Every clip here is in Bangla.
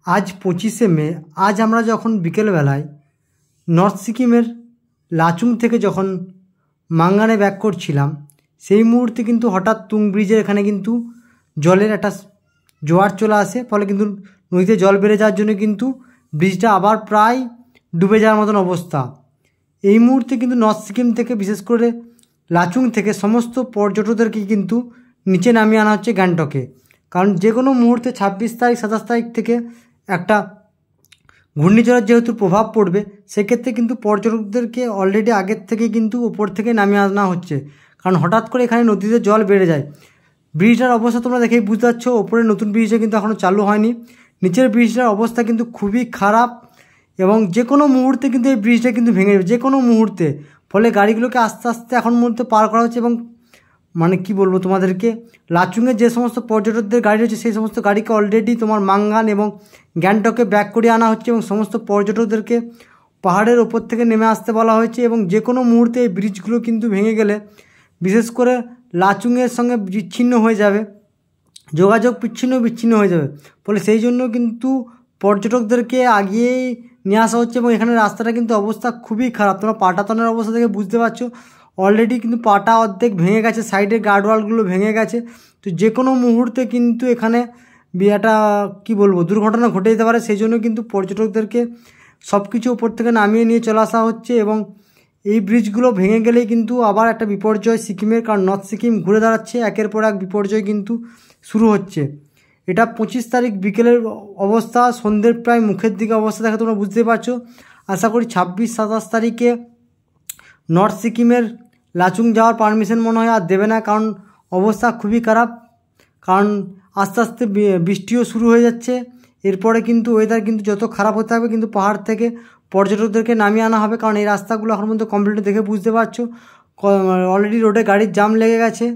আজ 25শে মে। আজ আমরা যখন বিকেলবেলায় নর্থ সিকিমের লাচুং থেকে যখন মাঙ্গানে ব্যাক করছিলাম, সেই মুহূর্তে কিন্তু হঠাৎ তুং ব্রিজের এখানে কিন্তু জলের একটা জোয়ার চলে আসে। ফলে কিন্তু নদীতে জল বেড়ে যাওয়ার জন্য কিন্তু ব্রিজটা আবার প্রায় ডুবে যাওয়ার মতন অবস্থা। এই মুহূর্তে কিন্তু নর্থ সিকিম থেকে, বিশেষ করে লাচুং থেকে সমস্ত পর্যটকদেরকে কিন্তু নিচে নামিয়ে আনা হচ্ছে গ্যাংটকে। কারণ যে কোনো মুহূর্তে 26 তারিখ 27 তারিখ থেকে একটা ঘূর্ণিঝড়ের যেহেতু প্রভাব পড়বে, সেক্ষেত্রে কিন্তু পর্যটকদেরকে অলরেডি আগের থেকে কিন্তু ওপর থেকে নামিয়ে আনা হচ্ছে। কারণ হঠাৎ করে এখানে নদীতে জল বেড়ে যায়। ব্রিজটার অবস্থা তোমরা দেখেই বুঝতে পারছো, ওপরে নতুন ব্রিজটা কিন্তু এখনও চালু হয়নি। নিচের ব্রিজটার অবস্থা কিন্তু খুবই খারাপ এবং যে কোনো মুহূর্তে কিন্তু এই ব্রিজটা কিন্তু ভেঙে যাবে, যে কোনো মুহূর্তে। ফলে গাড়িগুলোকে আস্তে আস্তে এখন মুহূর্তে পার করা হচ্ছে এবং মানে কি বলবো তোমাদেরকে, লাচুংয়ের যে সমস্ত পর্যটকদের গাড়ি রয়েছে সেই সমস্ত গাড়িকে অলরেডি তোমার মাঙ্গান এবং গ্যাংটকে ব্যাক করে আনা হচ্ছে এবং সমস্ত পর্যটকদেরকে পাহাড়ের ওপর থেকে নেমে আসতে বলা হয়েছে। এবং যে কোনো মুহূর্তে এই ব্রিজগুলো কিন্তু ভেঙে গেলে বিশেষ করে লাচুংয়ের সঙ্গে বিচ্ছিন্ন হয়ে যাবে, যোগাযোগ বিচ্ছিন্ন হয়ে যাবে। ফলে সেই জন্য কিন্তু পর্যটকদেরকে আগিয়েই নিয়ে আসা হচ্ছে এবং এখানে রাস্তাটা কিন্তু অবস্থা খুবই খারাপ। তোমরা পাটাতনের অবস্থা থেকে বুঝতে পারছো, অলরেডি কিন্তু পাটা অর্ধেক ভেঙে গেছে, সাইডের গার্ডওয়ালগুলো ভেঙে গেছে। তো যে কোনো মুহূর্তে কিন্তু এখানে একটা কী বলবো দুর্ঘটনা ঘটে যেতে পারে। সেই জন্য কিন্তু পর্যটকদেরকে সব কিছু উপর থেকে নামিয়ে নিয়ে চলে আসা হচ্ছে এবং এই ব্রিজগুলো ভেঙে গেলেই কিন্তু আবার একটা বিপর্যয় সিকিমের। কারণ নর্থ সিকিম ঘুরে দাঁড়াচ্ছে, একের পর এক বিপর্যয় কিন্তু শুরু হচ্ছে। এটা 25 তারিখ বিকেলের অবস্থা, সন্ধ্যের প্রায় মুখের দিকে অবস্থা দেখে তোমরা বুঝতে পারছো। আশা করি 26-27 তারিখে নর্থ সিকিমের লাচুং যাওয়ার পারমিশন মনে হয় আর দেবে না, কারণ অবস্থা খুবই খারাপ। কারণ আস্তে আস্তে বৃষ্টিও শুরু হয়ে যাচ্ছে। এরপরে কিন্তু ওয়েদার কিন্তু যত খারাপ হতে হবে কিন্তু পাহাড় থেকে পর্যটকদেরকে নামিয়ে আনা হবে। কারণ এই রাস্তাগুলো এখন পর্যন্ত কমপ্লিট দেখে বুঝতে পারছো অলরেডি রোডে গাড়ির জাম লেগে গেছে।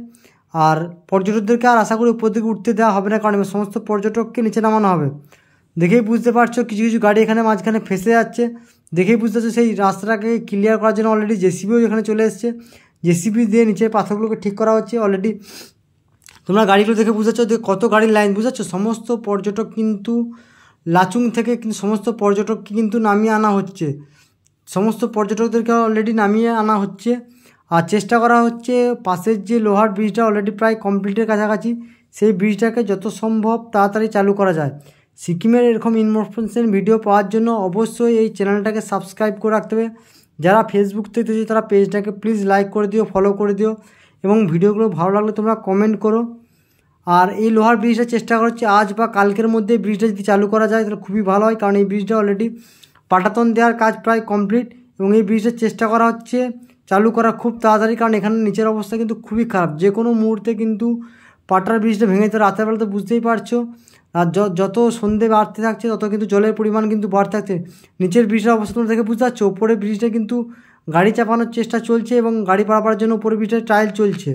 আর পর্যটকদেরকে আর আশা করি উপর দিকে উঠতে দেওয়া হবে না, কারণ সমস্ত পর্যটককে নিচে নামানো হবে। দেখেই বুঝতে পারছো কিছু কিছু গাড়ি এখানে মাঝখানে ফেসে যাচ্ছে। দেখেই বুঝতে পারছো সেই রাস্তাটাকে ক্লিয়ার করার জন্য অলরেডি জেসিবিও এখানে চলে এসছে। জেসিবি দিয়ে নিচের পাথরগুলোকে ঠিক করা হচ্ছে অলরেডি। তোমরা গাড়িগুলো দেখে বুঝাচ্ছ যে কত গাড়ির লাইন, বুঝাচ্ছ। সমস্ত পর্যটক কিন্তু লাচুং থেকে কিন্তু সমস্ত পর্যটককে কিন্তু নামিয়ে আনা হচ্ছে, সমস্ত পর্যটকদেরকে অলরেডি নামিয়ে আনা হচ্ছে। আর চেষ্টা করা হচ্ছে পাশের যে লোহার ব্রিজটা অলরেডি প্রায় কমপ্লিটের কাছাকাছি, সেই ব্রিজটাকে যত সম্ভব তাড়াতাড়ি চালু করা যায়। সিকিমের এরকম ইনফরমেশন ভিডিও পাওয়ার জন্য অবশ্যই এই চ্যানেলটাকে সাবস্ক্রাইব করে রাখতে হবে। যারা ফেসবুক থেকে দেখছো তারা পেজটাকে প্লিজ লাইক করে দিও, ফলো করে দিও এবং ভিডিওগুলো ভালো লাগলে তোমরা কমেন্ট করো। আর এই লোহার ব্রিজটা চেষ্টা করা হচ্ছে আজ বা কালকের মধ্যে ব্রিজটা যদি চালু করা যায় তাহলে খুবই ভালো হয়, কারণ এই ব্রিজটা অলরেডি পাটাতন দেওয়ার কাজ প্রায় কমপ্লিট এবং এই ব্রিজটার চেষ্টা করা হচ্ছে চালু করা খুব তাড়াতাড়ি। কারণ এখানে নিচের অবস্থা কিন্তু খুবই খারাপ, যে কোনো মুহূর্তে কিন্তু পাটার ব্রিজটা ভেঙে যেতে। রাতের বেলা তো বুঝতেই পারছো, আর যত সন্ধে বাড়তে থাকছে তত কিন্তু জলের পরিমাণ কিন্তু বাড়তে থাকছে। নিচের ব্রিজটার অবস্থা তোমরা দেখে বুঝতে পারছো, ওপরে ব্রিজটা কিন্তু গাড়ি চাপানোর চেষ্টা চলছে এবং গাড়ি পারাবার জন্য উপরে ব্রিজটা ট্রায়াল চলছে।